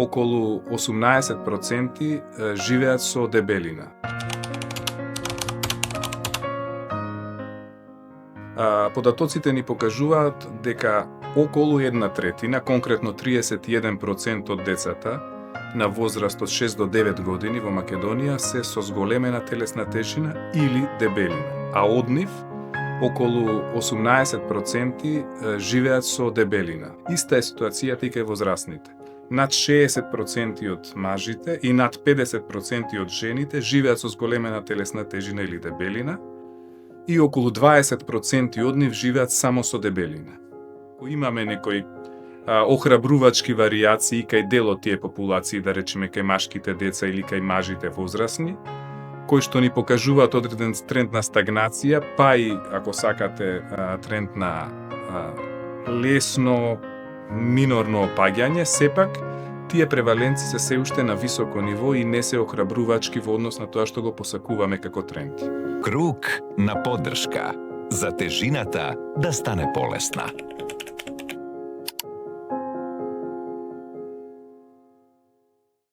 околу 18% живеат со дебелина. Податоците ни покажуваат дека околу 1/3, конкретно 31% од децата на возраст од 6 до 9 години во Македонија се со зголемена телесна тежина или дебелина, а од нив околу 18% живеат со дебелина. Иста е ситуацијата и кај возрастните. Над 60% од мажите и над 50% од жените живеат со зголемена телесна тежина или дебелина и околу 20% од нив живеат само со дебелина. Имаме некои охрабрувачки варијации кај дел од тие популации, да речеме кај машките деца или кај мажите возрастни, кои што ни покажуваат одреден тренд на стагнација, па и, ако сакате, тренд на лесно, минорно опаѓање, сепак, тие преваленци се се уште на високо ниво и не се охрабрувачки во однос на тоа што го посакуваме како тренд. Круг на поддршка за тежината да стане полесна.